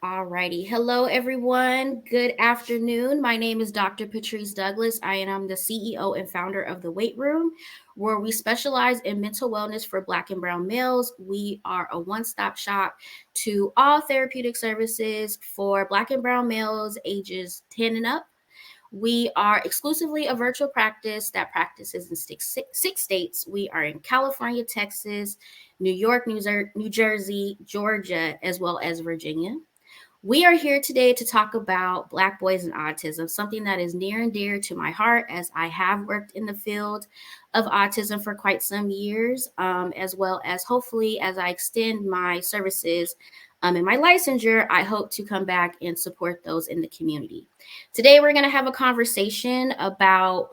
Alrighty. Hello, everyone. Good afternoon. My name is Dr. Patrice Douglas. I am the CEO and founder of The Weight Room, where we specialize in mental wellness for Black and Brown males. We are a one stop shop to all therapeutic services for Black and Brown males ages 10 and up. We are exclusively a virtual practice that practices in six states. We are in California, Texas, New York, New Jersey, Georgia, as well as Virginia. We are here today to talk about Black boys and autism, something that is near and dear to my heart as I have worked in the field of autism for quite some years, as well as hopefully as I extend my services and my licensure, I hope to come back and support those in the community. Today, we're going to have a conversation about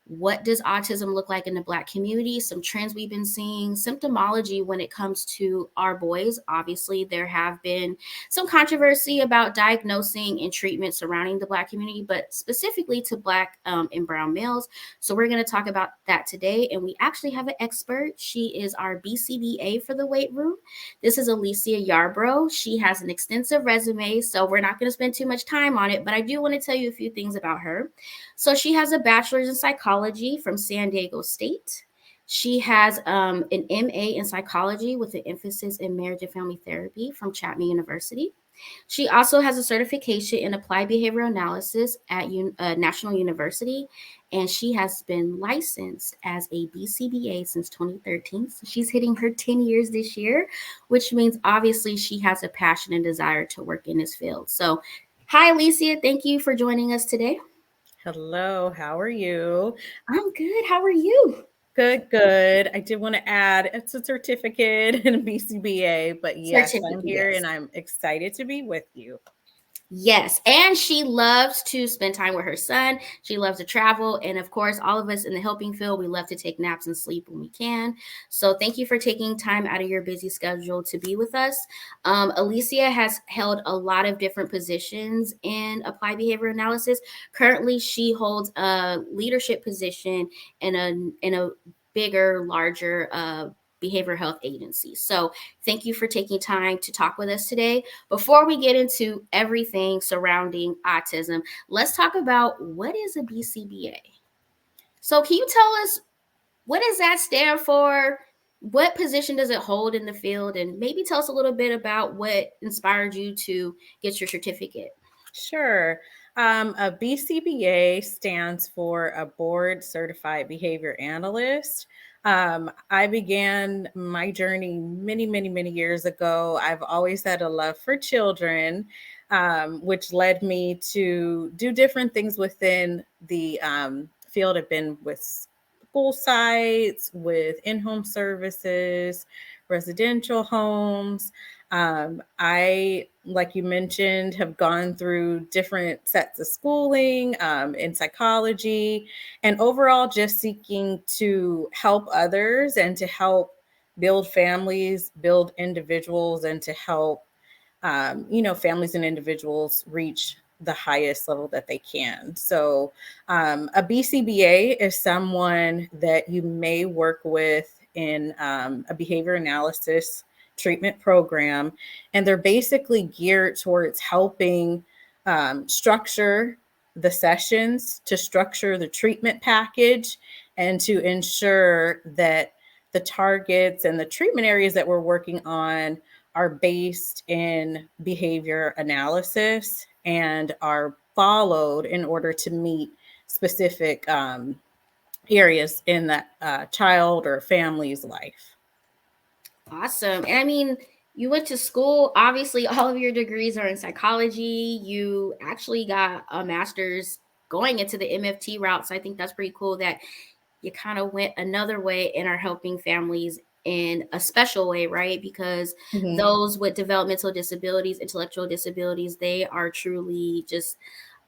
what does autism look like in the Black community, some trends we've been seeing, symptomology when it comes to our boys. Obviously, there have been some controversy about diagnosing and treatment surrounding the Black community, but specifically to Black and Brown males. So we're going to talk about that today. And we actually have an expert. She is our BCBA for the Weight Room. This is Aleicia Yarbrough. She has an extensive resume, so we're not going to spend too much time on it, but I do want to tell you a few things about her. So she has a bachelor's in psychology from San Diego State. She has an MA in psychology with an emphasis in marriage and family therapy from Chapman University. She also has a certification in applied behavioral analysis at National University, and she has been licensed as a BCBA since 2013. So she's hitting her 10 years this year, which means obviously she has a passion and desire to work in this field. So, hi, Aleicia. Thank you for joining us today. Hello, how are you? I'm good. How are you? Good, good. I did want to add it's a certificate in BCBA, but yes, Certificate, I'm here yes. and I'm excited to be with you. Yes, and she loves to spend time with her son. She loves to travel. And of course, all of us in the helping field, we love to take naps and sleep when we can. So thank you for taking time out of your busy schedule to be with us. Aleicia has held a lot of different positions in applied behavior analysis. Currently, she holds a leadership position in a bigger, larger behavioral health agency. So thank you for taking time to talk with us today. Before we get into everything surrounding autism, let's talk about what is a BCBA. So, can you tell us what does that stand for? What position does it hold in the field? And maybe tell us a little bit about what inspired you to get your certificate. Sure. A BCBA stands for a board certified behavior analyst. I began my journey many years ago. I've always had a love for children, which led me to do different things within the field. I've been with school sites, with in home services, residential homes. I, like you mentioned, have gone through different sets of schooling in psychology and overall just seeking to help others and to help build families, build individuals, and to help, families and individuals reach the highest level that they can. So, a BCBA is someone that you may work with in a behavior analysis treatment program, and they're basically geared towards helping structure the sessions, to structure the treatment package, and to ensure that the targets and the treatment areas that we're working on are based in behavior analysis and are followed in order to meet specific areas in that child or family's life. Awesome. And I mean, you went to school. Obviously, all of your degrees are in psychology. You actually got a master's going into the MFT route. So I think that's pretty cool that you kind of went another way and are helping families in a special way, right? Because Mhm. those with developmental disabilities, intellectual disabilities, they are truly just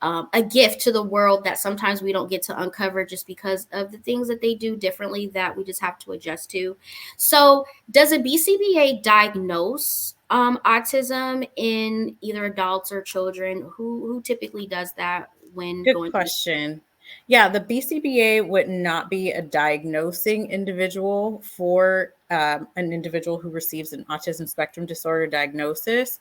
a gift to the world that sometimes we don't get to uncover just because of the things that they do differently that we just have to adjust to. So, does a BCBA diagnose autism in either adults or children? Who typically does that when Good going through? question. Yeah, the BCBA would not be a diagnosing individual for an individual who receives an autism spectrum disorder diagnosis.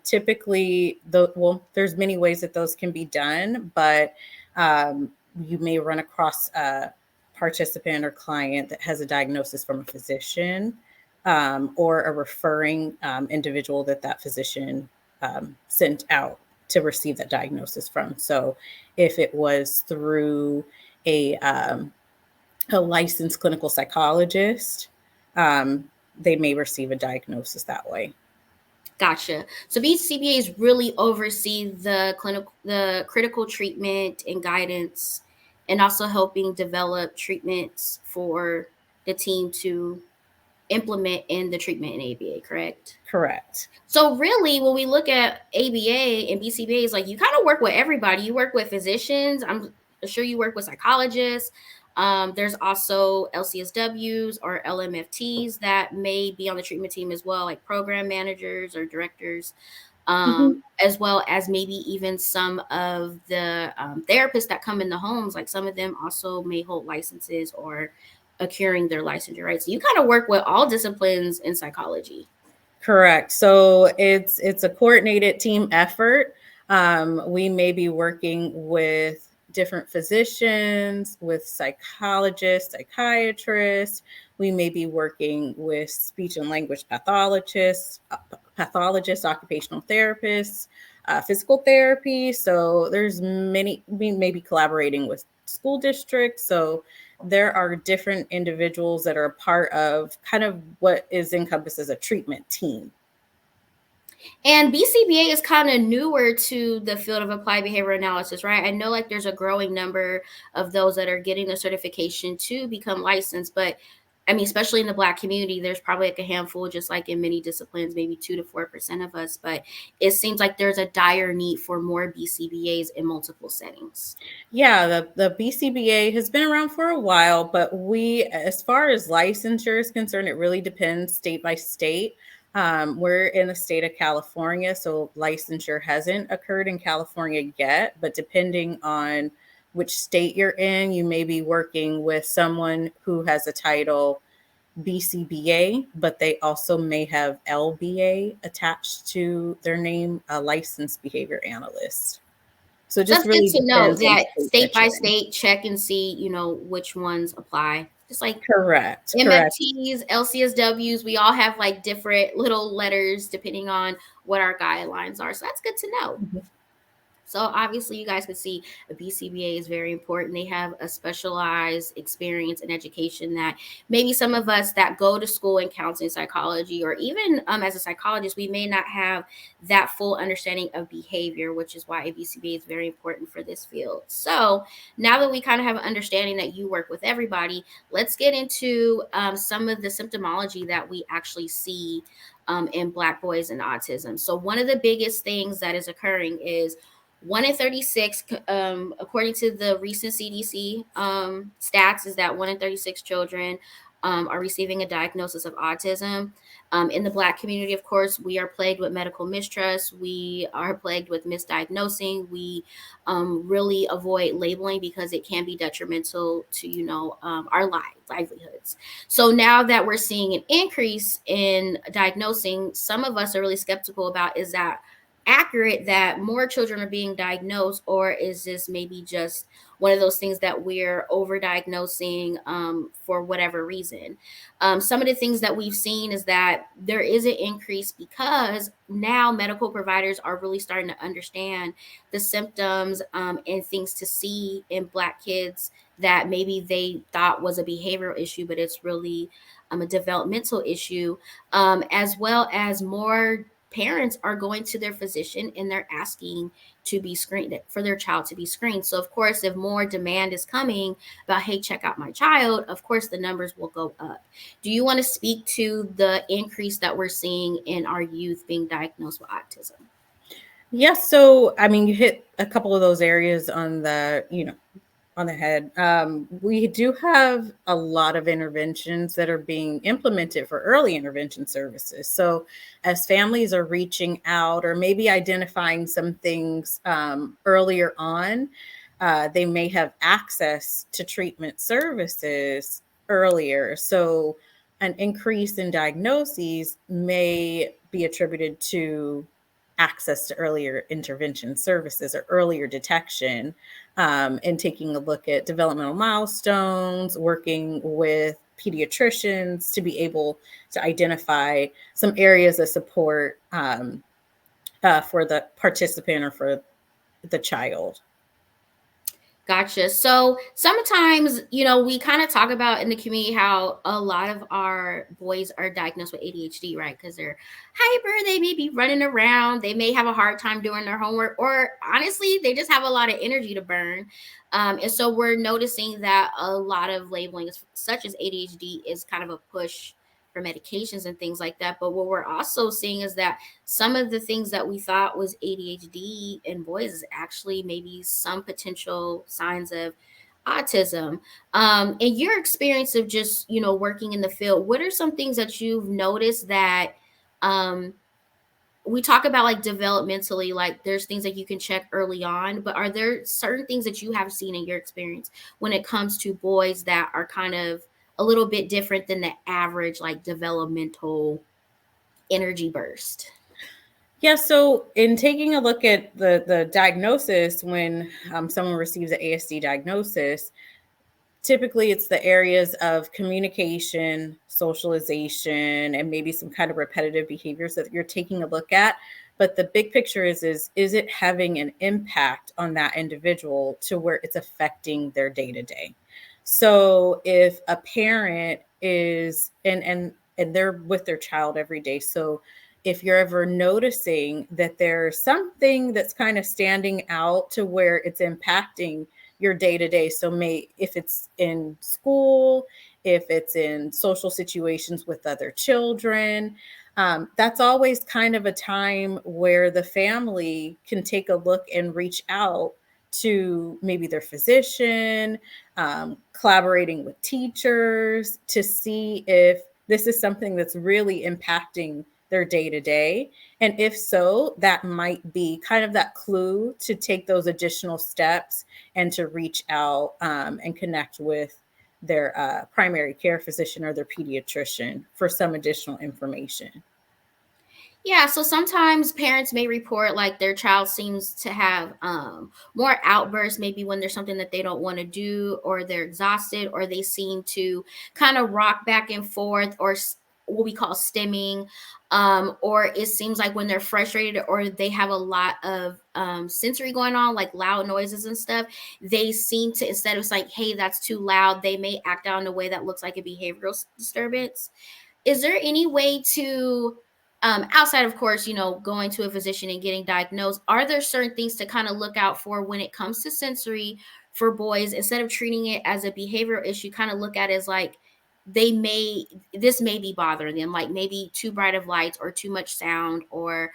Typically, there's many ways that those can be done, but you may run across a participant or client that has a diagnosis from a physician, or a referring individual that physician sent out to receive that diagnosis from. So if it was through a licensed clinical psychologist, they may receive a diagnosis that way. Gotcha. So BCBAs really oversee the critical treatment and guidance, and also helping develop treatments for the team to implement in the treatment in ABA, correct? Correct. So really, when we look at ABA and BCBAs, like you kind of work with everybody. You work with physicians. I'm sure you work with psychologists. There's also LCSWs or LMFTs that may be on the treatment team as well, like program managers or directors, Mm-hmm. as well as maybe even some of the therapists that come in the homes. Like some of them also may hold licenses or accruing their licensure, right? So you kind of work with all disciplines in psychology. Correct. So it's a coordinated team effort. We may be working with different physicians, with psychologists, psychiatrists. We may be working with speech and language pathologists, occupational therapists, physical therapy. So there's many. We may be collaborating with school districts. So there are different individuals that are a part of kind of what is encompassed as a treatment team. And BCBA is kind of newer to the field of applied behavior analysis, right? I know like there's a growing number of those that are getting the certification to become licensed, but I mean, especially in the Black community, there's probably like a handful, just like in many disciplines, maybe 2 to 4% of us. But it seems like there's a dire need for more BCBAs in multiple settings. Yeah, the BCBA has been around for a while, but as far as licensure is concerned, it really depends state by state. We're in the state of California, so licensure hasn't occurred in California yet, but depending on which state you're in, you may be working with someone who has a title BCBA, but they also may have LBA attached to their name, a licensed behavior analyst. So it So just that's good really to know depends on the that state state that by you're in. state, check and see, which ones apply. Just like Correct, correct. MFTs, LCSWs, we all have like different little letters depending on what our guidelines are. So that's good to know. Mhm. So obviously, you guys can see a BCBA is very important. They have a specialized experience in education that maybe some of us that go to school in counseling psychology, or even as a psychologist, we may not have that full understanding of behavior, which is why a BCBA is very important for this field. So now that we kind of have an understanding that you work with everybody, let's get into some of the symptomology that we actually see in Black boys and autism. So one of the biggest things that is occurring is 1 in 36, according to the recent CDC stats, is that 1 in 36 children are receiving a diagnosis of autism. In the Black community, of course, we are plagued with medical mistrust. We are plagued with misdiagnosing. We really avoid labeling because it can be detrimental to, our livelihoods. So now that we're seeing an increase in diagnosing, some of us are really skeptical about, is that accurate that more children are being diagnosed, or is this maybe just one of those things that we're overdiagnosing for whatever reason? Some of the things that we've seen is that there is an increase because now medical providers are really starting to understand the symptoms and things to see in Black kids that maybe they thought was a behavioral issue, but it's really a developmental issue, as well as more parents are going to their physician and they're asking to be screened, for their child to be screened. So of course, if more demand is coming about, hey, check out my child, of course the numbers will go up. Do you want to speak to the increase that we're seeing in our youth being diagnosed with autism? Yes, so I mean, you hit a couple of those areas on the head. We do have a lot of interventions that are being implemented for early intervention services. So, as families are reaching out or maybe identifying some things earlier on, they may have access to treatment services earlier. So, an increase in diagnoses may be attributed to access to earlier intervention services or earlier detection, and taking a look at developmental milestones, working with pediatricians to be able to identify some areas of support, for the participant or for the child. Gotcha. So sometimes, we kind of talk about in the community how a lot of our boys are diagnosed with ADHD, right? Because they're hyper, they may be running around, they may have a hard time doing their homework, or honestly, they just have a lot of energy to burn. And so we're noticing that a lot of labeling, such as ADHD, is kind of a push for medications and things like that. But what we're also seeing is that some of the things that we thought was ADHD in boys is actually maybe some potential signs of autism. In your experience of just, working in the field, what are some things that you've noticed that um, we talk about like developmentally, like there's things that you can check early on, but are there certain things that you have seen in your experience when it comes to boys that are kind of a little bit different than the average, like developmental energy burst? Yeah, so in taking a look at the diagnosis, when someone receives an ASD diagnosis, typically it's the areas of communication, socialization, and maybe some kind of repetitive behaviors that you're taking a look at. But the big picture is it having an impact on that individual to where it's affecting their day to day? So if a parent is and they're with their child every day, so if you're ever noticing that there's something that's kind of standing out to where it's impacting your day to day. So if it's in school, if it's in social situations with other children, that's always kind of a time where the family can take a look and reach out to maybe their physician, collaborating with teachers to see if this is something that's really impacting their day to day. And if so, that might be kind of that clue to take those additional steps and to reach out, and connect with their primary care physician or their pediatrician for some additional information. Yeah, so sometimes parents may report like their child seems to have more outbursts, maybe when there's something that they don't want to do, or they're exhausted, or they seem to kind of rock back and forth, or what we call stimming, or it seems like when they're frustrated or they have a lot of sensory going on, like loud noises and stuff, they seem to, instead of like, hey, that's too loud, they may act out in a way that looks like a behavioral disturbance. Is there any way to outside of course, going to a physician and getting diagnosed, are there certain things to kind of look out for when it comes to sensory for boys, instead of treating it as a behavioral issue, kind of look at it as like they may this may be bothering them, like maybe too bright of lights or too much sound, or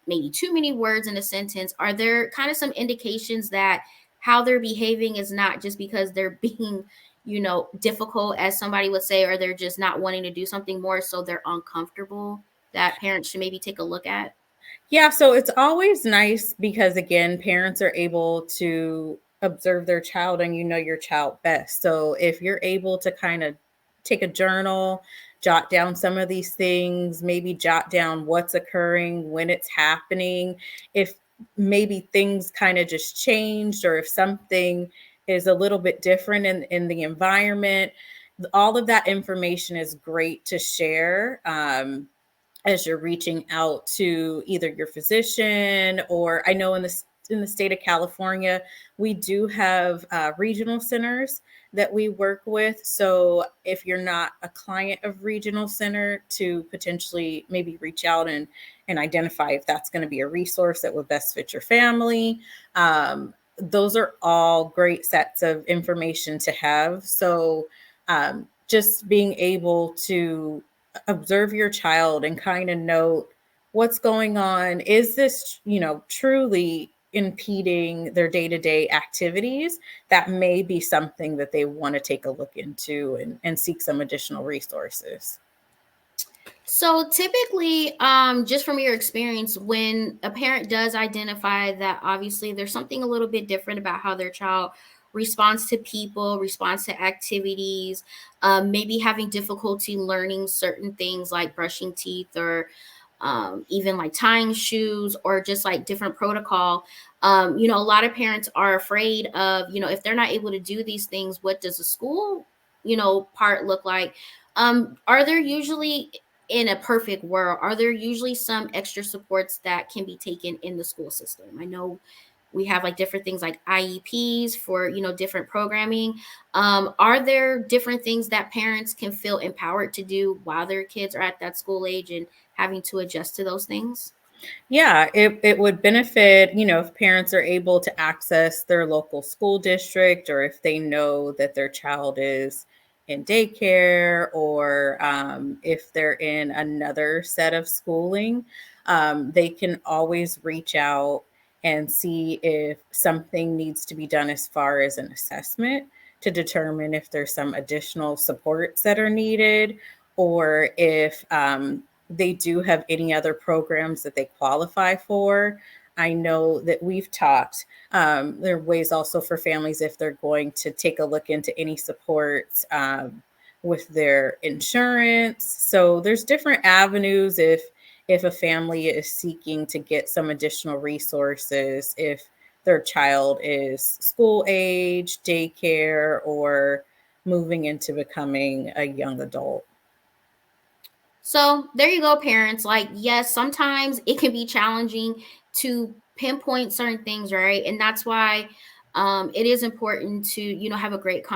maybe too many words in a sentence? Are there kind of some indications that how they're behaving is not just because they're being difficult, as somebody would say, or they're just not wanting to do something, more so they're uncomfortable, that parents should maybe take a look at? Yeah, so it's always nice because again, parents are able to observe their child and you know your child best. So if you're able to kind of take a journal, jot down some of these things, maybe jot down what's occurring, when it's happening, if maybe things kind of just changed or if something is a little bit different in the environment, all of that information is great to share. As you're reaching out to either your physician, or I know in the state of California, we do have regional centers that we work with. So if you're not a client of regional center, to potentially maybe reach out and identify if that's going to be a resource that would best fit your family. Those are all great sets of information to have. So just being able to observe your child and kind of note what's going on. Is this, truly impeding their day-to-day activities? That may be something that they want to take a look into and seek some additional resources. So typically, just from your experience, when a parent does identify that obviously there's something a little bit different about how their child responds to people, responds to activities, maybe having difficulty learning certain things like brushing teeth or even like tying shoes or just like different protocol. A lot of parents are afraid of, if they're not able to do these things, what does the school, part look like? Are there usually, in a perfect world, are there usually some extra supports that can be taken in the school system? I know we have like different things like IEPs for, different programming. Are there different things that parents can feel empowered to do while their kids are at that school age and having to adjust to those things? Yeah, it would benefit, if parents are able to access their local school district, or if they know that their child is in daycare, or if they're in another set of schooling, they can always reach out and see if something needs to be done as far as an assessment to determine if there's some additional supports that are needed, or if they do have any other programs that they qualify for. I know that we've talked. There are ways also for families if they're going to take a look into any supports with their insurance. So there's different avenues if a family is seeking to get some additional resources, if their child is school age, daycare, or moving into becoming a young adult. So there you go, parents. Like, yes, sometimes it can be challenging to pinpoint certain things, right? And that's why it is important to, have a great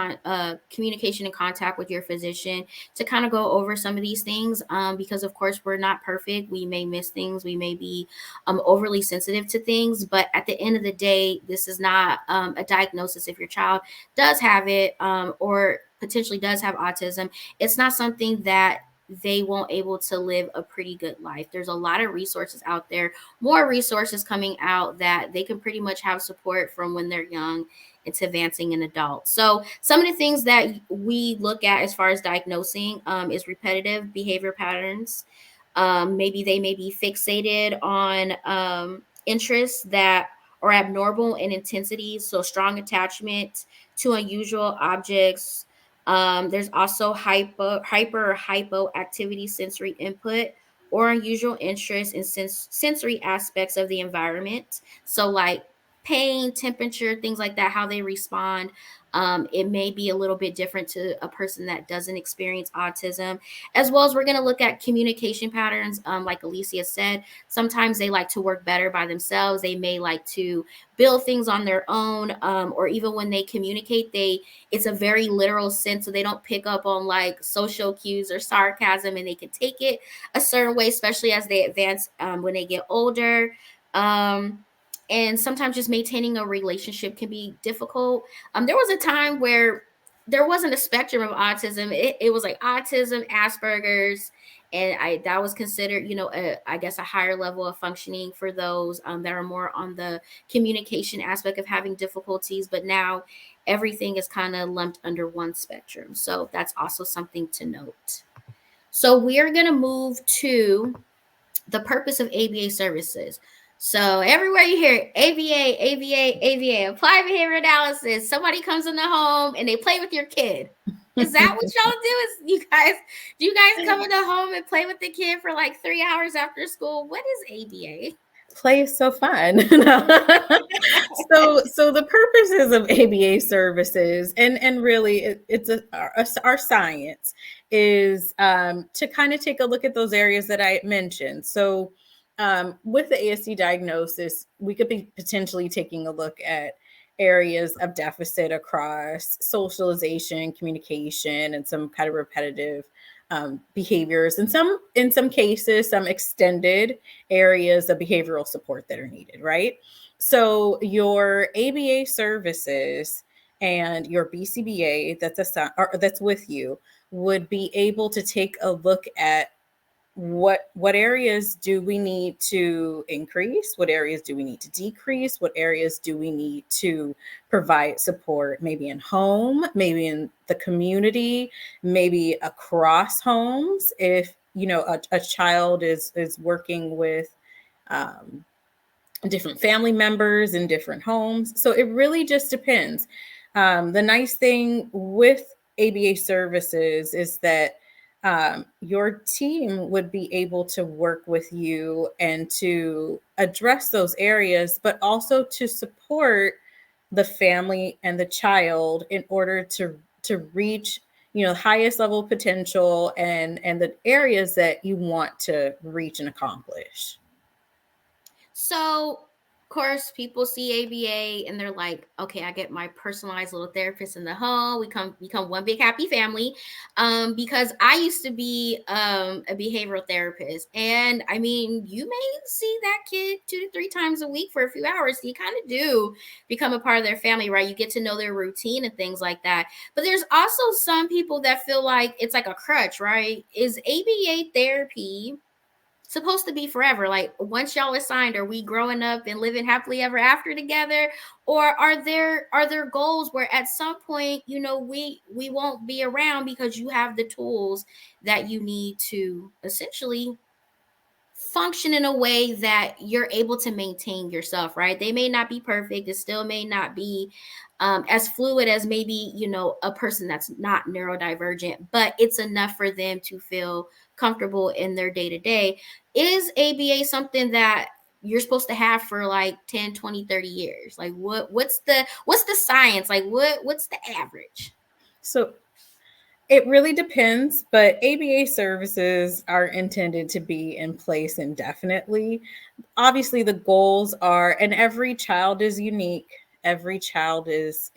communication and contact with your physician to kind of go over some of these things. Because of course we're not perfect. We may miss things. We may be overly sensitive to things. But at the end of the day, this is not a diagnosis. If your child does have it or potentially does have autism, it's not something that they won't able to live a pretty good life. There's a lot of resources out there, more resources coming out that they can pretty much have support from when they're young into advancing an adult. So some of the things that we look at as far as diagnosing is repetitive behavior patterns. Maybe they may be fixated on interests that are abnormal in intensity, so strong attachment to unusual objects. There's also hyper or hypoactivity sensory input or unusual interest in sensory aspects of the environment. So, like pain, temperature, things like that, how they respond. It may be a little bit different to a person that doesn't experience autism, as well as we're going to look at communication patterns. Like Aleicia said, sometimes they like to work better by themselves. They may like to build things on their own, or even when they communicate, it's a very literal sense, so they don't pick up on like social cues or sarcasm, and they can take it a certain way, especially as they advance when they get older. And sometimes just maintaining a relationship can be difficult. There was a time where there wasn't a spectrum of autism. It was like autism, Asperger's, and that was considered, I guess a higher level of functioning for those that are more on the communication aspect of having difficulties. But now everything is kind of lumped under one spectrum. So that's also something to note. So we are going to move to the purpose of ABA services. So everywhere you hear ABA, ABA, ABA, applied behavior analysis, somebody comes in the home and they play with your kid. Is that what y'all do? Do you guys come in the home and play with the kid for like 3 hours after school? What is ABA? Play is so fun. So the purposes of ABA services, and really it's our science is to kind of take a look at those areas that I mentioned. So with the ASD diagnosis, we could be potentially taking a look at areas of deficit across socialization, communication, and some kind of repetitive behaviors, and in some cases, some extended areas of behavioral support that are needed, right? So your ABA services and your BCBA that's with you would be able to take a look at what areas do we need to increase, what areas do we need to decrease, what areas do we need to provide support, maybe in home, maybe in the community, maybe across homes, if a child is working with different family members in different homes. So it really just depends. The nice thing with ABA services is that your team would be able to work with you and to address those areas, but also to support the family and the child in order to reach highest level potential and the areas that you want to reach and accomplish. So, of course, people see ABA and they're like, okay, I get my personalized little therapist in the home. We become one big happy family. Because I used to be a behavioral therapist. And I mean, you may see that kid 2 to 3 times a week for a few hours. So you kind of do become a part of their family, right? You get to know their routine and things like that. But there's also some people that feel like it's like a crutch, right? Is ABA therapy supposed to be forever? Like once y'all are signed, are we growing up and living happily ever after together? Or are there goals where at some point, we won't be around because you have the tools that you need to essentially function in a way that you're able to maintain yourself, right? They may not be perfect. It still may not be as fluid as maybe, a person that's not neurodivergent, but it's enough for them to feel comfortable in their day to day. Is ABA something that you're supposed to have for like 10, 20, 30 years? Like what's the science? Like what's the average? So it really depends, but ABA services are intended to be in place indefinitely. Obviously, the goals are, and every child is unique. Every child is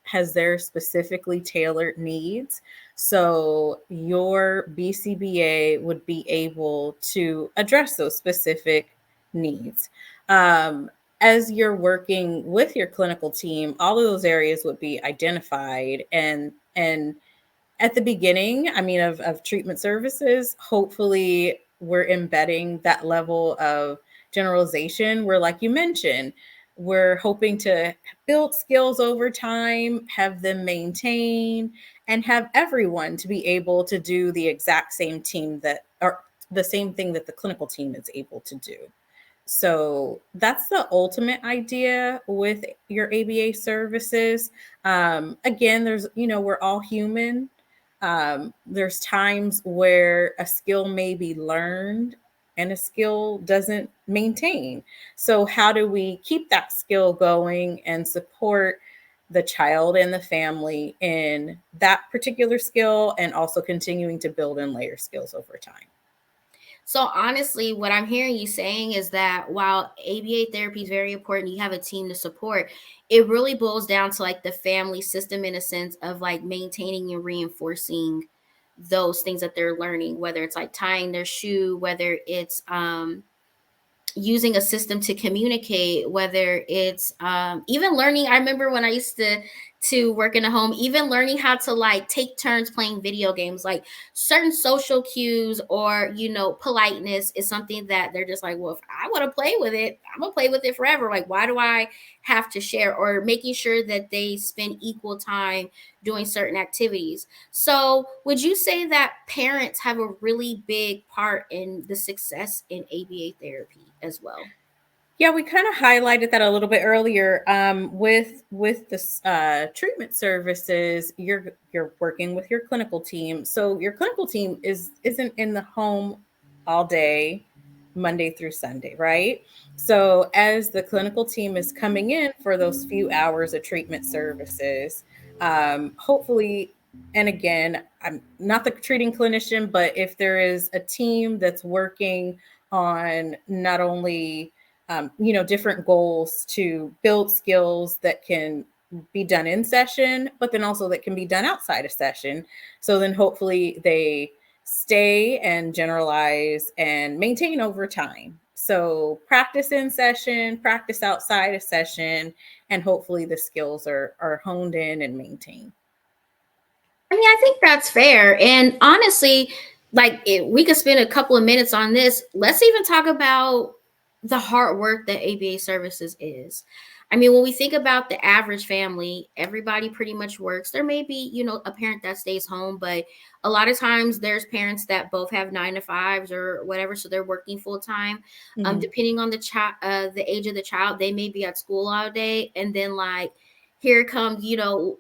has their specifically tailored needs. So your BCBA would be able to address those specific needs. Um, as you're working with your clinical team, all of those areas would be identified and at the beginning, I mean, of treatment services, hopefully we're embedding that level of generalization where, like you mentioned, we're hoping to build skills over time, have them maintain, and have everyone to be able to do the exact same team that or the same thing that the clinical team is able to do. So that's the ultimate idea with your ABA services. Again, we're all human. There's times where a skill may be learned and a skill doesn't maintain. So, how do we keep that skill going and support the child and the family in that particular skill and also continuing to build and layer skills over time? So honestly, what I'm hearing you saying is that while ABA therapy is very important, you have a team to support. It really boils down to like the family system in a sense of like maintaining and reinforcing those things that they're learning, whether it's like tying their shoe, whether it's using a system to communicate, whether it's even learning. I remember when I used to work in a home, even learning how to like take turns playing video games, like certain social cues or politeness is something that they're just like, well, if I want to play with it, I'm gonna play with it forever. Like why do I have to share? Or making sure that they spend equal time doing certain activities. So would you say that parents have a really big part in the success in ABA therapy as well? Yeah, we kind of highlighted that a little bit earlier. With the treatment services, you're working with your clinical team. So your clinical team isn't in the home all day, Monday through Sunday, right? So as the clinical team is coming in for those few hours of treatment services, hopefully, and again, I'm not the treating clinician, but if there is a team that's working on not only different goals to build skills that can be done in session, but then also that can be done outside of session. So then hopefully they stay and generalize and maintain over time. So practice in session, practice outside of session, and hopefully the skills are honed in and maintained. I mean, I think that's fair. And honestly, like we could spend a couple of minutes on this. Let's even talk about the hard work that ABA services is. I mean, when we think about the average family, everybody pretty much works. There may be, a parent that stays home, but a lot of times there's parents that both have 9 to 5s or whatever, so they're working full time. Mhm. Depending on the child, the age of the child, they may be at school all day, and then like here comes,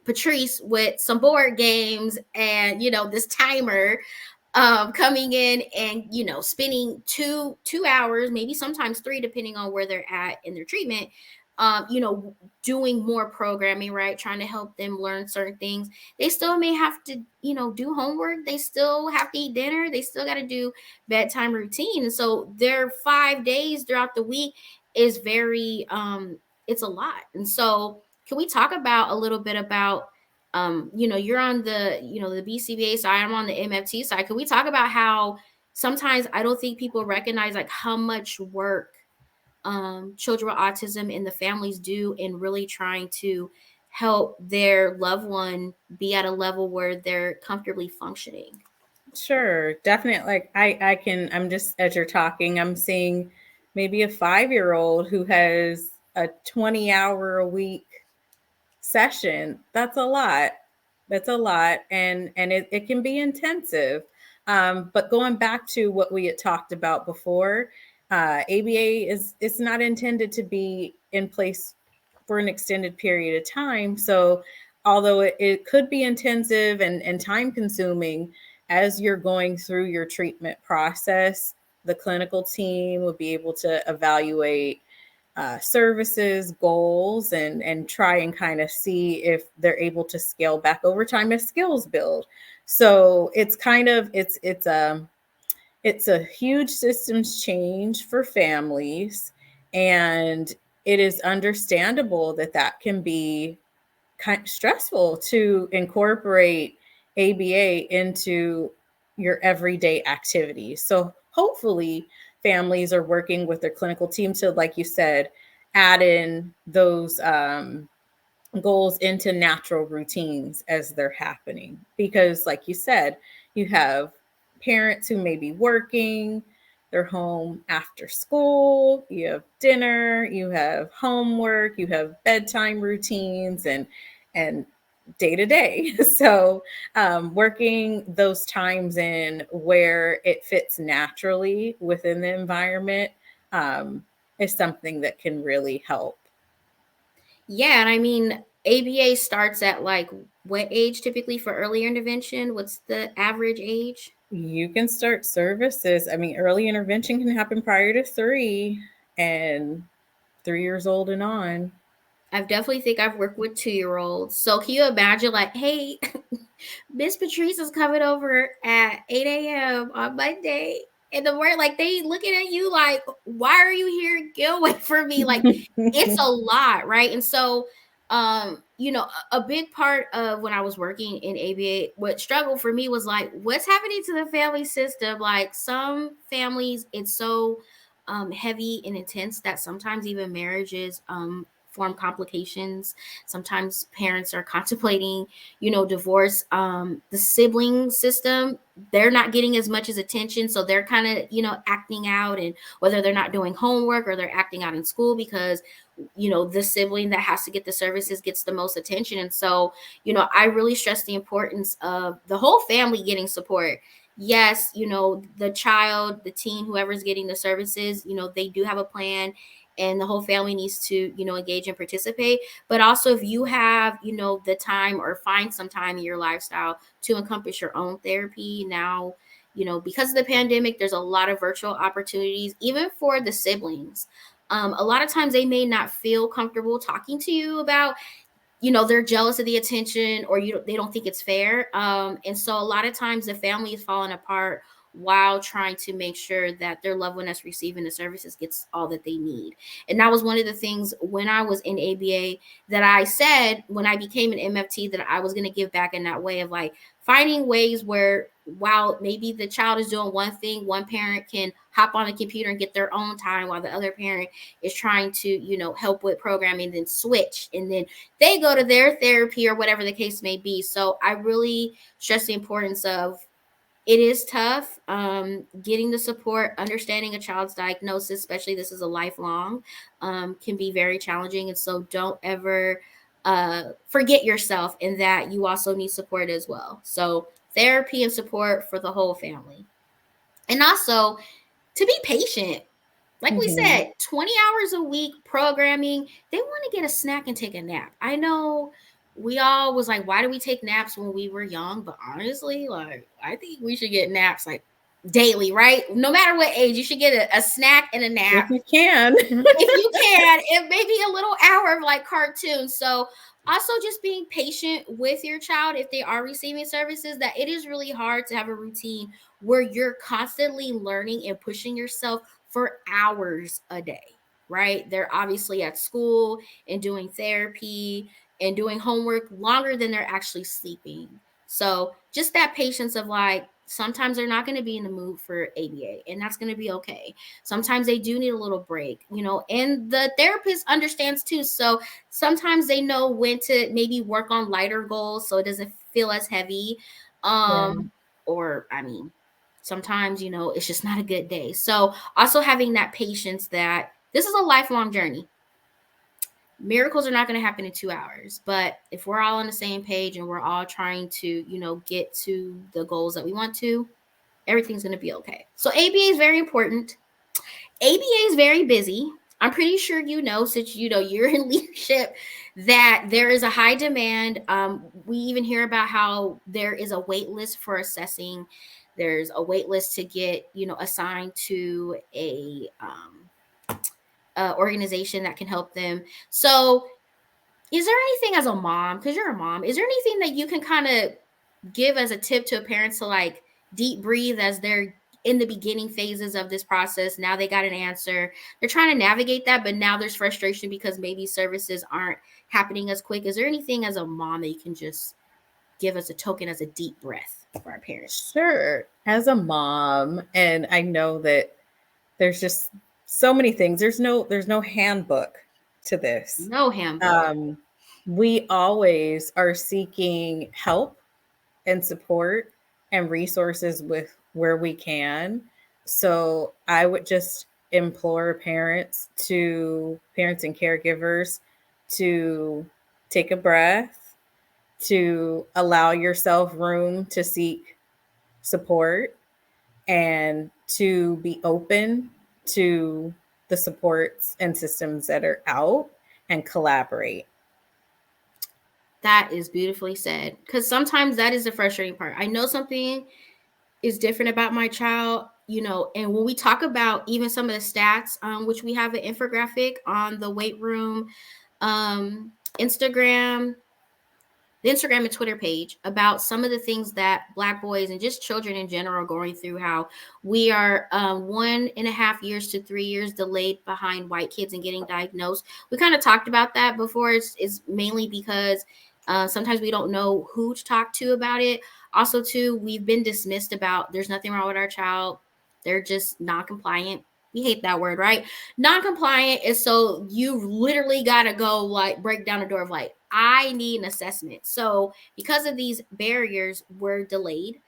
Patrice with some board games and, this timer coming in and, spending two hours, maybe sometimes three, depending on where they're at in their treatment, um, you know, doing more programming, right? Trying to help them learn certain things. They still may have to, do homework. They still have to eat dinner. They still got to do bedtime routine. And so their 5 days throughout the week is very, it's a lot. And so can we talk about a little bit about, you're on the BCBA side, I'm on the MFT side. Can we talk about how sometimes I don't think people recognize like how much work children with autism and the families do in really trying to help their loved one be at a level where they're comfortably functioning? Sure, definitely. Like I'm just, as you're talking, I'm seeing maybe a 5-year-old who has a 20-hour a week session. That's a lot. That's a lot. And it can be intensive. But going back to what we had talked about before, ABA is, it's not intended to be in place for an extended period of time. So although it could be intensive and time consuming as you're going through your treatment process, the clinical team will be able to evaluate services, goals, and try and kind of see if they're able to scale back over time as skills build. So it's kind of it's a huge systems change for families, and it is understandable that that can be kind of stressful to incorporate ABA into your everyday activities. So hopefully families are working with their clinical team to, like you said, add in those goals into natural routines as they're happening. Because, like you said, you have parents who may be working, they're home after school, you have dinner, you have homework, you have bedtime routines, and day to day. So, working those times in where it fits naturally within the environment um, is something that can really help. Yeah, and I mean, ABA starts at like what age typically for early intervention? What's the average age? You can start services. I mean, early intervention can happen prior to 3 and 3 years old and on. I definitely think I've worked with 2-year-olds. So can you imagine like, hey, Miss Patrice is coming over at 8 a.m. on Monday. And the word like they looking at you like, why are you here? Get away from me. Like it's a lot, right? And so a big part of when I was working in ABA, what struggled for me was like, what's happening to the family system? Like some families, it's so heavy and intense that sometimes even marriages form complications. Sometimes parents are contemplating, divorce. The sibling system, they're not getting as much as attention, so they're kind of, acting out, and whether they're not doing homework or they're acting out in school because the sibling that has to get the services gets the most attention. And so I really stress the importance of the whole family getting support. Yes, the child, the teen, whoever's getting the services, they do have a plan, and the whole family needs to engage and participate. But also, if you have the time or find some time in your lifestyle to encompass your own therapy now, because of the pandemic, there's a lot of virtual opportunities even for the siblings. A lot of times they may not feel comfortable talking to you about, they're jealous of the attention, or they don't think it's fair. And so a lot of times the family is falling apart while trying to make sure that their loved one that's receiving the services gets all that they need. And that was one of the things when I was in ABA that I said when I became an MFT that I was going to give back in that way of like finding ways where while maybe the child is doing one thing, one parent can hop on the computer and get their own time while the other parent is trying to, help with programming, then switch, and then they go to their therapy or whatever the case may be. So I really stress the importance of it is tough getting the support, understanding a child's diagnosis, especially this is a lifelong, can be very challenging. And so don't ever forget yourself in that you also need support as well. So therapy and support for the whole family. And also to be patient. Like we Mm-hmm. said, 20 hours a week programming, they want to get a snack and take a nap. I know we all was like, why do we take naps when we were young? But honestly, like, I think we should get naps like daily, right? No matter what age, you should get a snack and a If nap you can. if you can. It may be a little hour of like cartoons. So also just being patient with your child if they are receiving services, that it is really hard to have a routine where you're constantly learning and pushing yourself for hours a day, right? They're obviously at school and doing therapy and doing homework longer than they're actually sleeping. So just that patience of like, sometimes they're not going to be in the mood for ABA, and that's going to be okay. Sometimes they do need a little break, and the therapist understands too. So sometimes they know when to maybe work on lighter goals so it doesn't feel as heavy. Yeah. Or, I mean, sometimes, it's just not a good day. So also having that patience that this is a lifelong journey. Miracles are not going to happen in 2 hours, but if we're all on the same page and we're all trying to, get to the goals that we want to, everything's going to be okay. So ABA is very important. ABA is very busy. I'm pretty sure since you're in leadership, that there is a high demand. We even hear about how there is a wait list for assessing. There's a wait list to get assigned to a organization that can help them. So, is there anything as a mom, because you're a mom, is there anything that you can kind of give as a tip to a parent to like deep breathe as they're in the beginning phases of this process? Now they got an answer. They're trying to navigate that, but now there's frustration because maybe services aren't happening as quick. Is there anything as a mom that you can just give us a token as a deep breath for our parents? Sure. As a mom, and I know that there's just so many things. There's no handbook to this. No handbook. Um, we always are seeking help and support and resources with where we can. So I would just implore parents and caregivers to take a breath, to allow yourself room to seek support, and to be open to the supports and systems that are out, and collaborate. That is beautifully said. Because sometimes that is the frustrating part. I know something is different about my child, and when we talk about even some of the stats, which we have an infographic on the weight room um, Instagram, the Instagram and Twitter page about some of the things that Black boys and just children in general are going through, how we are 1.5 years to 3 years delayed behind white kids in getting diagnosed. We kind of talked about that before. It's mainly because sometimes we don't know who to talk to about it. Also, too, we've been dismissed about there's nothing wrong with our child. They're just non-compliant. We hate that word, right? Non-compliant is so you literally gotta go like break down the door of like, I need an assessment. So because of these barriers, we're delayed.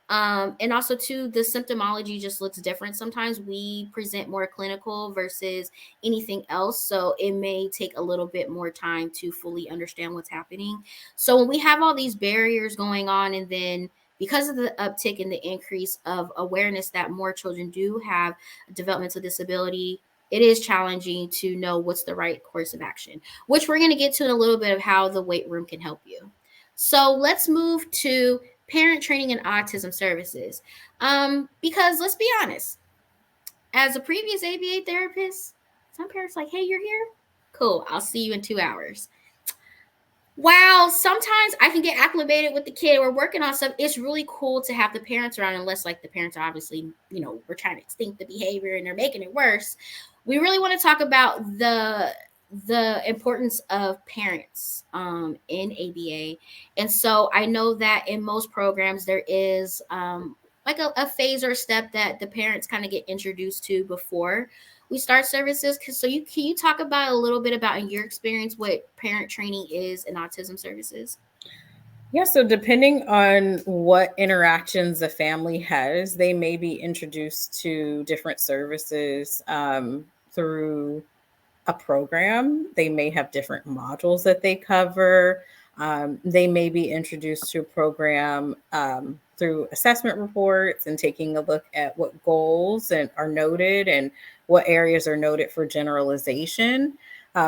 And also too, the symptomology just looks different. Sometimes we present more clinical versus anything else. So it may take a little bit more time to fully understand what's happening. So when we have all these barriers going on, and then because of the uptick in the increase of awareness that more children do have a developmental disability, it is challenging to know what's the right course of action, which we're going to get to in a little bit of how the weight room can help you. So let's move to parent training and autism services. Because let's be honest, as a previous ABA therapist, some parents like, hey, you're here? Cool, I'll see you in 2 hours. Wow, sometimes I can get acclimated with the kid. We're working on stuff. It's really cool to have the parents around, unless like the parents are obviously, we're trying to extinct the behavior and they're making it worse. We really want to talk about the importance of parents in ABA. And so I know that in most programs there is like a phase or step that the parents kind of get introduced to before we start services. So can you talk about a little bit about in your experience what parent training is in autism services? Yeah, so depending on what interactions the family has, they may be introduced to different services through a program. They may have different modules that they cover. They may be introduced to a program through assessment reports and taking a look at what goals and are noted and what areas are noted for generalization.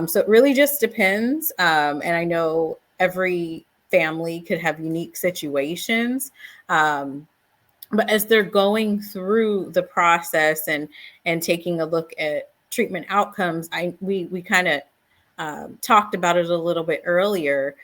So it really just depends. And I know every family could have unique situations. Um, but as they're going through the process and taking a look at treatment outcomes, we kind of talked about it a little bit earlier.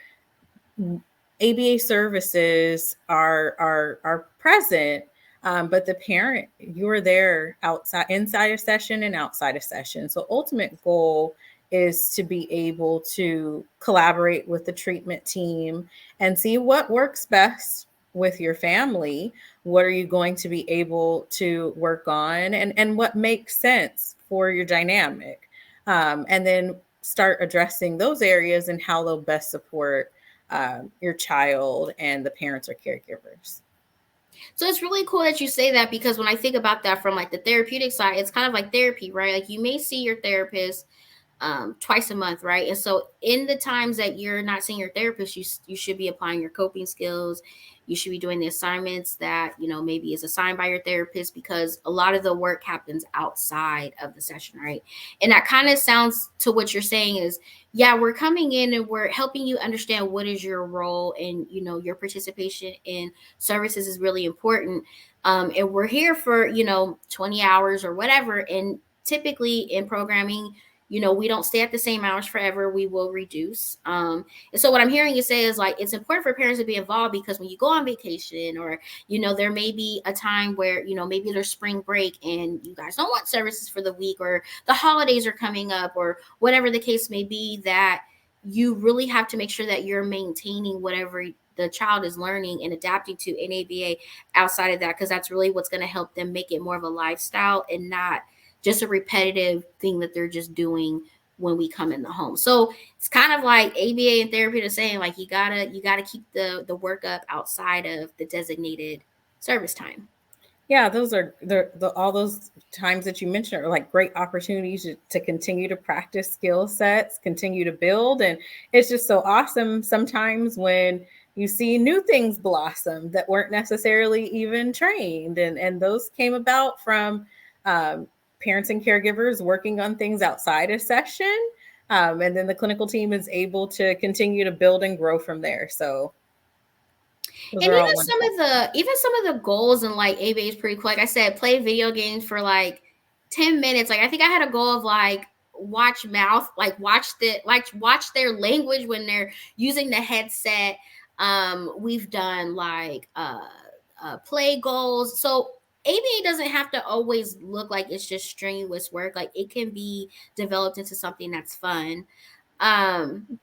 ABA services are present, but the parent, you're there outside, inside a session and outside a session. So ultimate goal is to be able to collaborate with the treatment team and see what works best with your family. What are you going to be able to work on, and what makes sense for your dynamic, and then start addressing those areas and how they'll best support your child and the parents or caregivers. So it's really cool that you say that, because when I think about that from like the therapeutic side, it's kind of like therapy, right? Like you may see your therapist twice a month, right? And so in the times that you're not seeing your therapist, you should be applying your coping skills. You should be doing the assignments that maybe is assigned by your therapist, because a lot of the work happens outside of the session, right? And that kind of sounds to what you're saying is, yeah, we're coming in and we're helping you understand what is your role, and your participation in services is really important. And we're here for 20 hours or whatever, and typically in programming, we don't stay at the same hours forever. We will reduce. And so what I'm hearing you say is like, it's important for parents to be involved, because when you go on vacation, or, there may be a time where, maybe there's spring break and you guys don't want services for the week, or the holidays are coming up, or whatever the case may be, that you really have to make sure that you're maintaining whatever the child is learning and adapting to in ABA outside of that, because that's really what's going to help them make it more of a lifestyle and not just a repetitive thing that they're just doing when we come in the home. So it's kind of like ABA and therapy are saying, like, you gotta keep the work up outside of the designated service time. Yeah, those are all those times that you mentioned are like great opportunities to continue to practice skill sets, continue to build. And it's just so awesome sometimes when you see new things blossom that weren't necessarily even trained. And those came about from um, parents and caregivers working on things outside a session. And then the clinical team is able to continue to build and grow from there. So those And are even all some wonderful. of the goals in like ABA is pretty cool. Like I said, play video games for like 10 minutes. Like I think I had a goal of like watch mouth, like watch their language when they're using the headset. We've done like play goals. So ABA doesn't have to always look like it's just strenuous work. Like it can be developed into something that's fun. Um,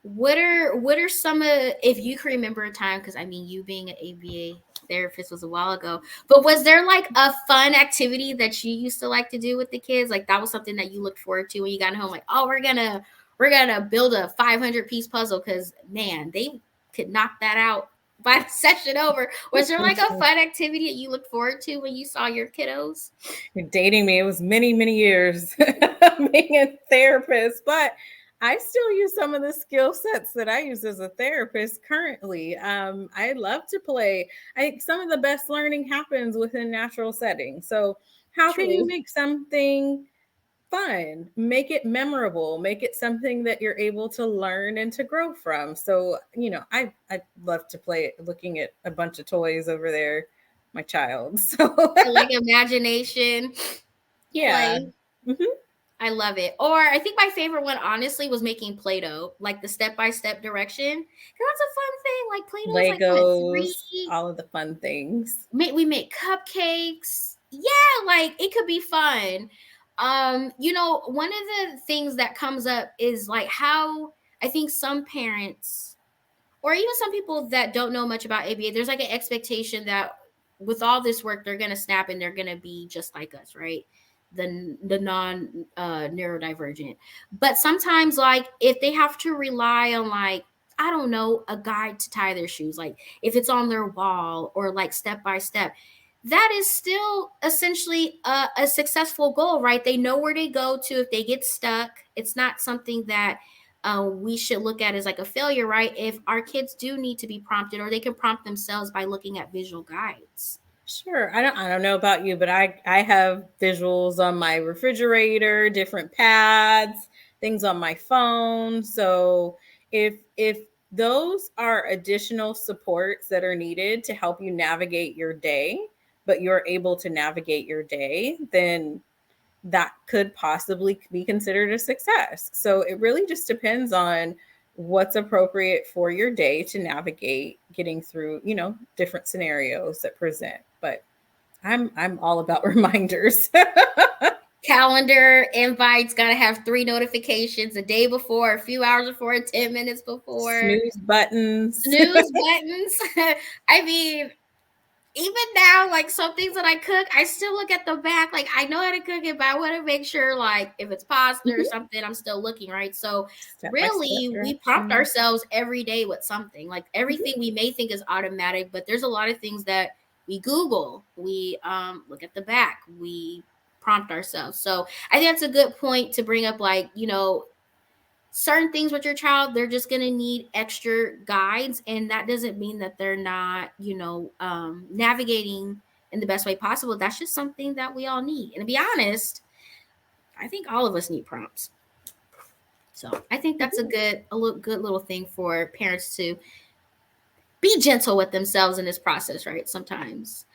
what are some of, if you can remember a time, because I mean, you being an ABA therapist was a while ago, but was there like a fun activity that you used to like to do with the kids? Like that was something that you looked forward to when you got home, like, oh, we're gonna build a 500-piece puzzle, because man, they could knock that out by the session over. Was there like a fun activity that you looked forward to when you saw your kiddos? You're dating me. It was many, many years being a therapist, but I still use some of the skill sets that I use as a therapist currently. I love to play. I think some of the best learning happens within natural settings. So, how can you True. make something fun, make it memorable, make it something that you're able to learn and to grow from? So, I love to play it, looking at a bunch of toys over there, my child. So, So like imagination, yeah. play. Mhm. I love it. Or I think my favorite one, honestly, was making Play-Doh, like the step-by-step direction. 'Cause that's a fun thing. Like Play-Doh is like what, Legos, three? all of the fun things. We make cupcakes. Yeah, like it could be fun. One of the things that comes up is like how I think some parents, or even some people that don't know much about ABA, there's like an expectation that with all this work, they're gonna snap and they're gonna be just like us, right? The non neurodivergent. But sometimes, like if they have to rely on like, I don't know, a guide to tie their shoes, like if it's on their wall or like step by step, that is still essentially a successful goal, right? They know where they go to if they get stuck. It's not something that we should look at as like a failure, right? If our kids do need to be prompted, or they can prompt themselves by looking at visual guides. Sure. I don't know about you, but I have visuals on my refrigerator, different pads, things on my phone. So if those are additional supports that are needed to help you navigate your day, but you're able to navigate your day, then that could possibly be considered a success. So it really just depends on what's appropriate for your day to navigate getting through, different scenarios that present. But I'm all about reminders. Calendar invites got to have 3 notifications a day before, a few hours before, 10 minutes before. Snooze buttons. Snooze buttons. I mean, even now, like some things that I cook, I still look at the back. Like I know how to cook it, but I want to make sure, like if it's pasta or something, I'm still looking, right? So Step by step really, we prompt directions. ourselves every day with something. Like everything we may think is automatic, but there's a lot of things that we Google, we look at the back, we prompt ourselves. So I think that's a good point to bring up. Like certain things with your child, they're just going to need extra guides, and that doesn't mean that they're not navigating in the best way possible. That's just something that we all need. And to be honest, I think all of us need prompts. So I think that's a good little thing for parents to be gentle with themselves in this process, right? Sometimes.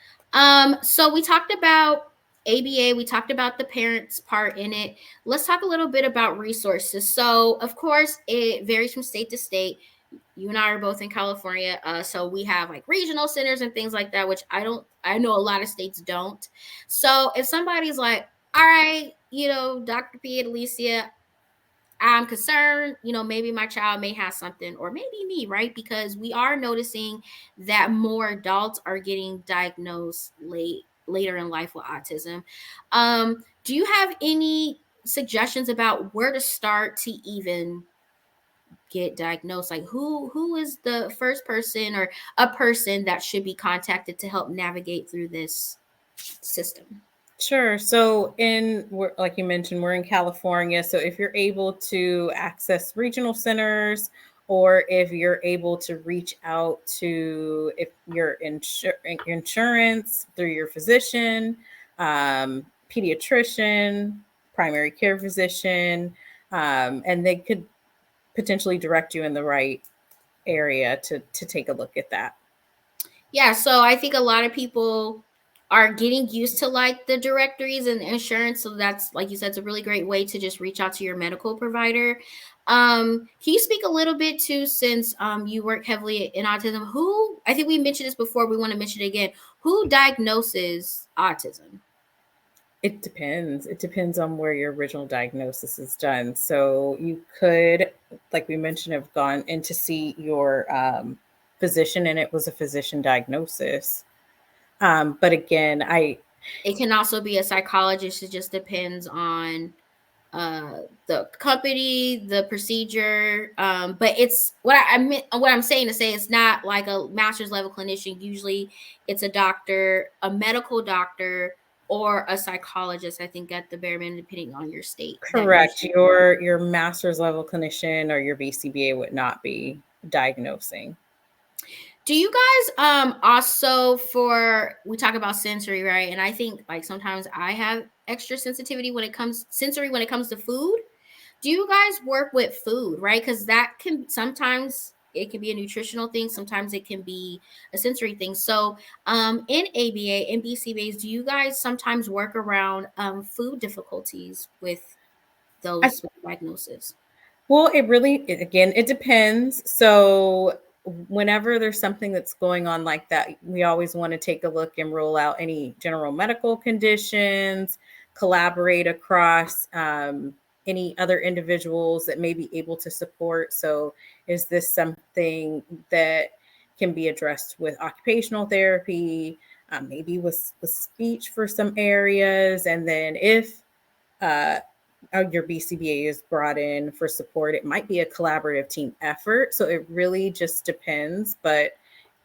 So we talked about ABA, we talked about the parents part in it. Let's talk a little bit about resources. So, of course, it varies from state to state. You and I are both in California, so we have like regional centers and things like that, which I know a lot of states don't. So, if somebody's like, all right, Dr. P and Aleicia, I'm concerned, maybe my child may have something, or maybe me, right? Because we are noticing that more adults are getting diagnosed later in life with autism. Do you have any suggestions about where to start to even get diagnosed? Like who is the first person or a person that should be contacted to help navigate through this system? Sure. So like you mentioned, we're in California. So if you're able to access regional centers, or if you're able to reach out to if your insurance through your physician, pediatrician, primary care physician, and they could potentially direct you in the right area to take a look at that. Yeah, so I think a lot of people are getting used to like the directories and insurance. So that's, like you said, it's a really great way to just reach out to your medical provider. Can you speak a little bit too, since you work heavily in autism? Who, I think we mentioned this before, we want to mention it again. Who diagnoses autism? It depends. It depends on where your original diagnosis is done. So you could, like we mentioned, have gone in to see your physician, and it was a physician diagnosis. But again, It can also be a psychologist. It just depends on the company, the procedure. But it's what I'm saying to say, it's not like a master's level clinician. Usually it's a doctor, a medical doctor, or a psychologist, I think, at the bare minimum, depending on your state. That correct. usually. Your master's level clinician or your BCBA would not be diagnosing. Do you guys also, for we talk about sensory, right? And I think like sometimes I have extra sensitivity when it comes to food. Do you guys work with food, right? Because that can sometimes it can be a nutritional thing, sometimes it can be a sensory thing. So in ABA and BCBAs, do you guys sometimes work around food difficulties with I, those with diagnosis? well, again, it depends. So whenever there's something that's going on like that, we always want to take a look and rule out any general medical conditions, collaborate across any other individuals that may be able to support. So is this something that can be addressed with occupational therapy, maybe with speech for some areas? And then if uh, your BCBA is brought in for support, it might be a collaborative team effort. So it really just depends. But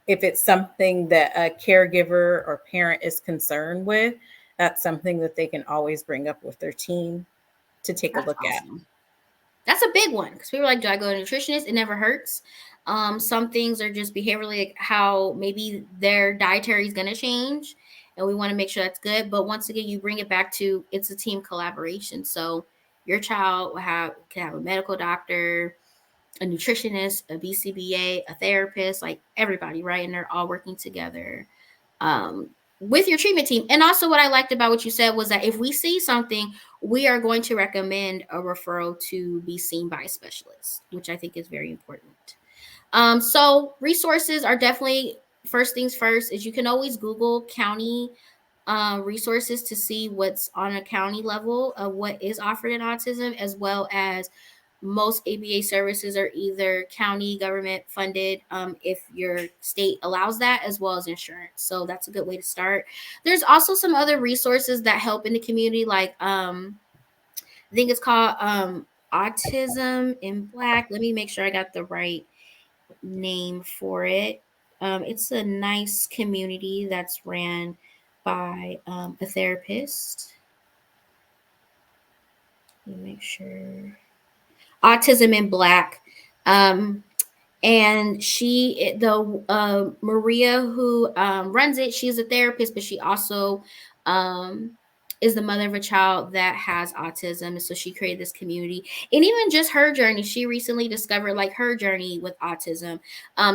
if it's something that a caregiver or parent is concerned with, that's something that they can always bring up with their team to take a That's look at. awesome. That's a big one because people are like, do I go to a nutritionist? It never hurts. Some things are just behaviorally, like how maybe their dietary is going to change, and we want to make sure that's good. But once again, you bring it back to it's a team collaboration. So your child can have a medical doctor, a nutritionist, a BCBA, a therapist, like everybody, right? And they're all working together um, with your treatment team. And also, what I liked about what you said was that if we see something, we are going to recommend a referral to be seen by a specialist, which I think is very important. So resources are definitely first things first. Is you can always Google county resources to see what's on a county level of what is offered in autism, as well as most ABA services are either county government funded, if your state allows that, as well as insurance. So that's a good way to start. There's also some other resources that help in the community, like I think it's called Autism in Black. Let me make sure I got the right name for it. It's a nice community that's ran by a therapist. Let me make sure. Autism in Black. Um, and the Maria who runs it, she's a therapist, but she also um, is the mother of a child that has autism, and so she created this community. And even just her journey, she recently discovered like her journey with autism.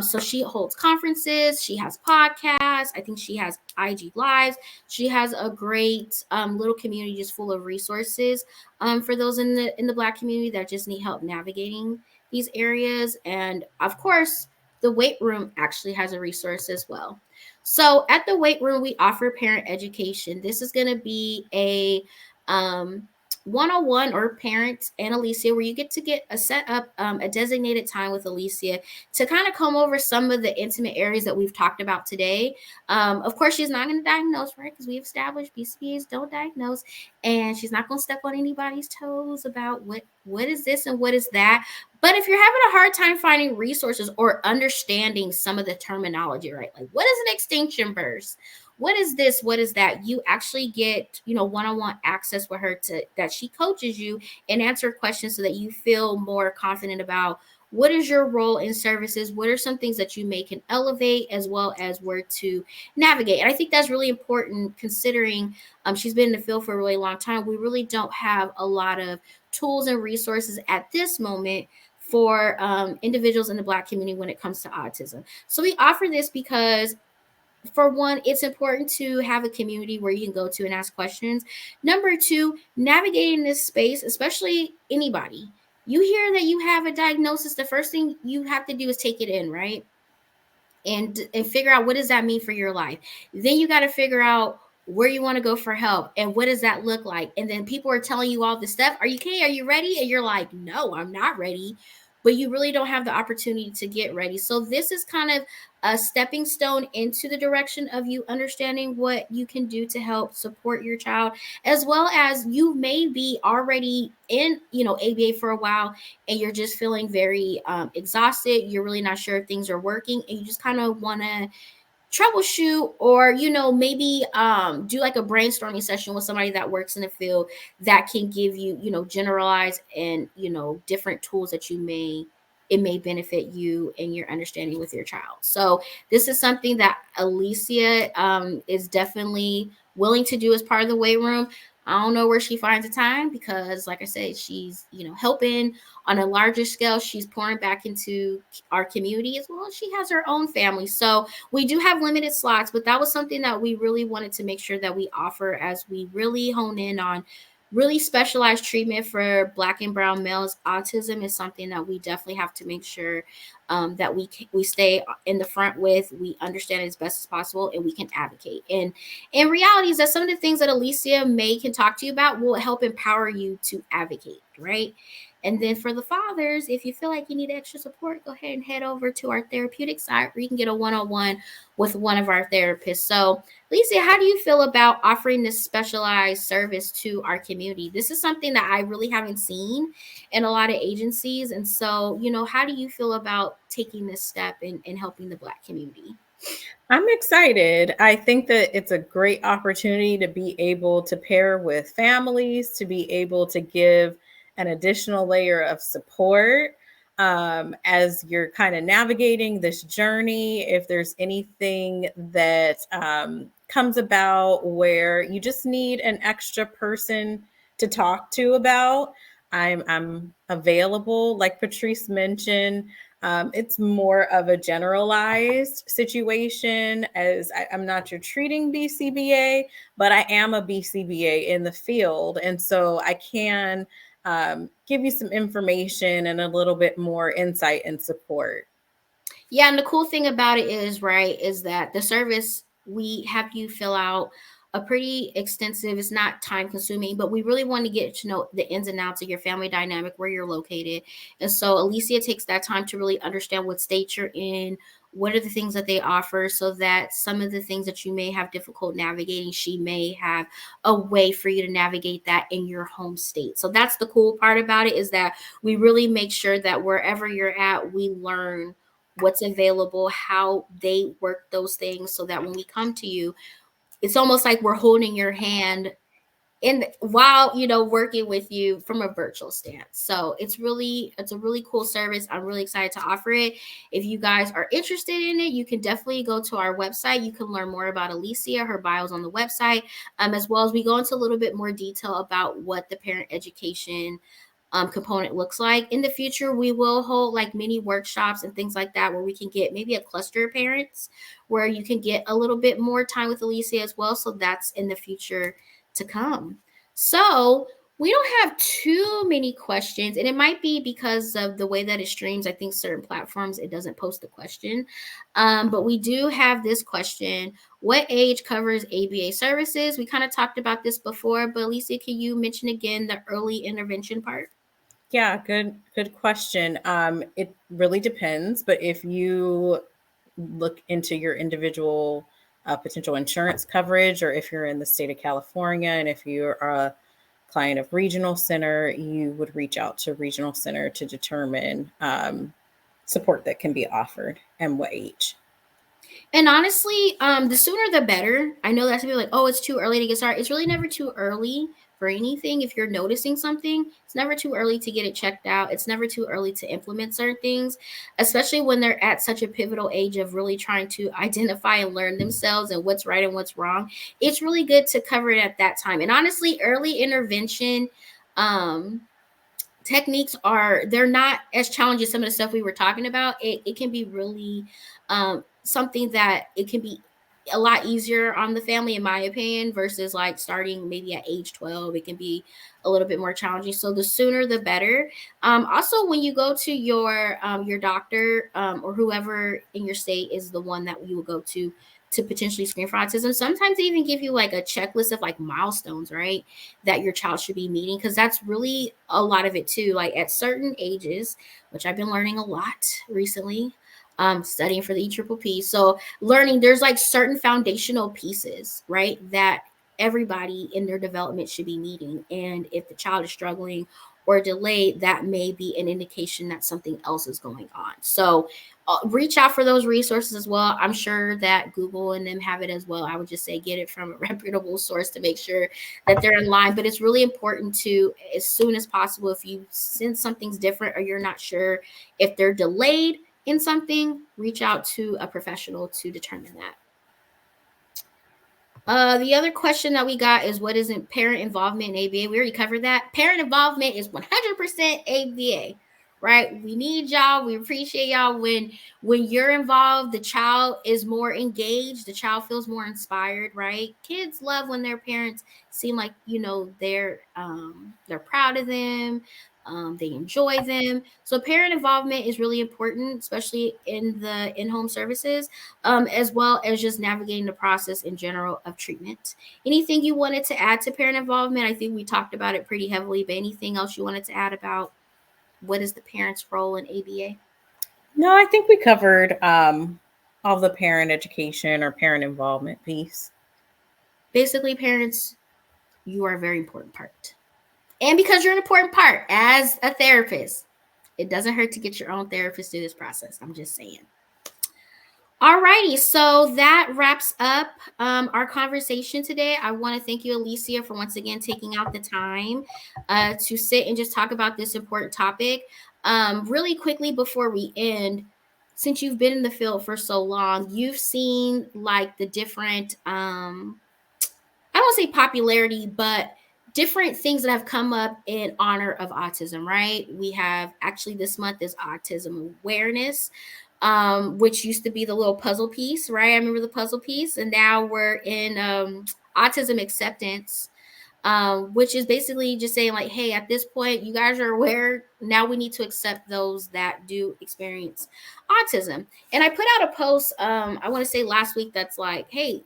So she holds conferences, she has podcasts, I think she has IG lives. She has a great little community just full of resources for those in the Black community that just need help navigating these areas. And of course, the weight room actually has a resource as well. So at the weight room, we offer parent education. This is going to be a um, 101 or parents and Aleicia, where you get a set up a designated time with Aleicia to kind of come over some of the intimate areas that we've talked about today. Of course, she's not going to diagnose, right? Because we've established BCBAs don't diagnose, and she's not going to step on anybody's toes about what is this and what is that. But if you're having a hard time finding resources or understanding some of the terminology, right? Like, what is an extinction burst? What is this? What is that? You actually get, one-on-one access with her to that she coaches you and answer questions so that you feel more confident about what is your role in services, what are some things that you may can elevate, as well as where to navigate. And I think that's really important considering she's been in the field for a really long time. We really don't have a lot of tools and resources at this moment for individuals in the Black community when it comes to autism. So we offer this because, for one, it's important to have a community where you can go to and ask questions. Number two, navigating this space, especially anybody, you hear that you have a diagnosis, the first thing you have to do is take it in, right? And figure out what does that mean for your life. Then you got to figure out where you want to go for help and what does that look like. And then people are telling you all this stuff. Are you okay? Are you ready? And you're like, no, I'm not ready. But you really don't have the opportunity to get ready. So this is kind of a stepping stone into the direction of you understanding what you can do to help support your child, as well as you may be already in, ABA for a while, and you're just feeling very exhausted. You're really not sure if things are working, and you just kind of want to troubleshoot, or maybe do like a brainstorming session with somebody that works in the field that can give you, generalized and different tools that it may benefit you and your understanding with your child. So this is something that Aleicia is definitely willing to do as part of the weight room. I don't know where she finds the time because, like I said, she's helping on a larger scale. She's pouring back into our community, as well as she has her own family. So we do have limited slots, but that was something that we really wanted to make sure that we offer as we really hone in on really specialized treatment for Black and brown males. Autism is something that we definitely have to make sure that we stay in the front with, we understand it as best as possible, and we can advocate. And in reality is that some of the things that Aleicia may can talk to you about will help empower you to advocate, right? And then for the fathers, if you feel like you need extra support, go ahead and head over to our therapeutic site where you can get a one-on-one with one of our therapists. So, Lisa, how do you feel about offering this specialized service to our community? This is something that I really haven't seen in a lot of agencies. And so, how do you feel about taking this step and helping the Black community? I'm excited. I think that it's a great opportunity to be able to pair with families, to be able to give an additional layer of support as you're kind of navigating this journey. If there's anything that comes about where you just need an extra person to talk to about, I'm available. Like Patrice mentioned, it's more of a generalized situation, as I'm not your treating BCBA, but I am a BCBA in the field. And so I can give you some information and a little bit more insight and support. Yeah, and the cool thing about it is, right, is that the service, we have you fill out a pretty extensive, it's not time consuming, but we really want to get to know the ins and outs of your family dynamic, where you're located. And so Aleicia takes that time to really understand what state you're in, what are the things that they offer, so that some of the things that you may have difficult navigating, she may have a way for you to navigate that in your home state. So that's the cool part about it, is that we really make sure that wherever you're at, we learn what's available, how they work those things, so that when we come to you, it's almost like we're holding your hand in while working with you from a virtual stance. So it's a really cool service. I'm really excited to offer it. If you guys are interested in it, you can definitely go to our website. You can learn more about Aleicia. Her bio's on the website, as well as we go into a little bit more detail about what the parent education component looks like. In the future, we will hold like mini workshops and things like that, where we can get maybe a cluster of parents, where you can get a little bit more time with Aleicia as well. So that's in the future to come. So we don't have too many questions, and it might be because of the way that it streams. I think certain platforms, it doesn't post the question. But we do have this question: what age covers ABA services? We kind of talked about this before, but Aleicia, can you mention again the early intervention part? Yeah, good question. It really depends, but if you look into your individual potential insurance coverage, or if you're in the state of California, and if you're a client of regional center, you would reach out to regional center to determine support that can be offered and what age. And honestly, the sooner the better. I know that to be like, oh, it's too early to get started. It's really never too early for anything. If you're noticing something, it's never too early to get it checked out. It's never too early to implement certain things, especially when they're at such a pivotal age of really trying to identify and learn themselves and what's right and what's wrong. It's really good to cover it at that time. And honestly, early intervention, um, techniques are, they're not as challenging as some of the stuff we were talking about. It can be really something that it can be a lot easier on the family, in my opinion, versus like starting maybe at age 12. It can be a little bit more challenging, so the sooner the better. Also, when you go to your doctor, or whoever in your state is the one that you will go to potentially screen for autism, sometimes they even give you like a checklist of like milestones, right, that your child should be meeting, because that's really a lot of it too. Like at certain ages, which I've been learning a lot recently, studying for the EPPP. So learning, there's like certain foundational pieces, right, that everybody in their development should be meeting. And if the child is struggling or delayed, that may be an indication that something else is going on. So reach out for those resources as well. I'm sure that Google and them have it as well. I would just say get it from a reputable source to make sure that they're in line. But it's really important to, as soon as possible, if you sense something's different or you're not sure if they're delayed in something, reach out to a professional to determine that. The other question that we got is, what is parent involvement in ABA? We already covered that. Parent involvement is 100% ABA, right? We need y'all. We appreciate y'all. When you're involved, the child is more engaged. The child feels more inspired, right? Kids love when their parents seem like they're proud of them. They enjoy them. So parent involvement is really important, especially in the in-home services, as well as just navigating the process in general of treatment. Anything you wanted to add to parent involvement? I think we talked about it pretty heavily, but anything else you wanted to add about what is the parent's role in ABA? No, I think we covered all the parent education or parent involvement piece. Basically, parents, you are a very important part. And because you're an important part as a therapist, it doesn't hurt to get your own therapist through this process. I'm just saying. Alrighty, so that wraps up our conversation today. I want to thank you, Aleicia, for once again taking out the time to sit and just talk about this important topic. Really quickly before we end, since you've been in the field for so long, you've seen like the different I don't say popularity, but different things that have come up in honor of autism, right? We have actually this month is autism awareness, which used to be the little puzzle piece, right? I remember the puzzle piece, and now we're in autism acceptance, which is basically just saying, like, hey, at this point, you guys are aware. Now we need to accept those that do experience autism. And I put out a post, I want to say last week, that's like, hey,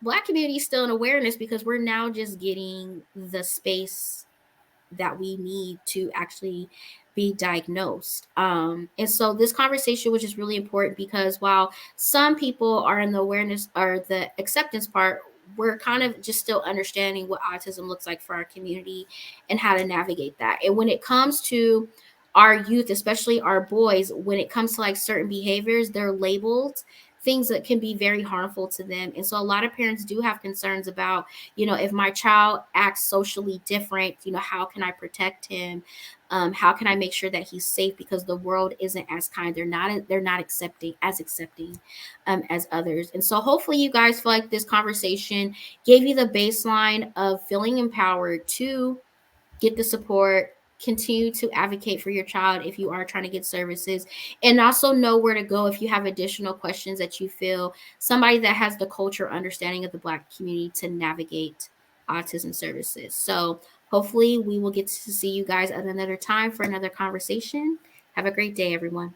Black community is still in awareness because we're now just getting the space that we need to actually be diagnosed. And so this conversation was just really important because while some people are in the awareness or the acceptance part, we're kind of just still understanding what autism looks like for our community and how to navigate that. And when it comes to our youth, especially our boys, when it comes to like certain behaviors, they're labeled things that can be very harmful to them. And so a lot of parents do have concerns about, if my child acts socially different, how can I protect him? How can I make sure that he's safe? Because the world isn't as kind. They're not accepting as others. And so hopefully you guys feel like this conversation gave you the baseline of feeling empowered to get the support, continue to advocate for your child if you are trying to get services, and also know where to go if you have additional questions that you feel somebody that has the culture understanding of the Black community to navigate autism services. So hopefully we will get to see you guys at another time for another conversation. Have a great day, everyone.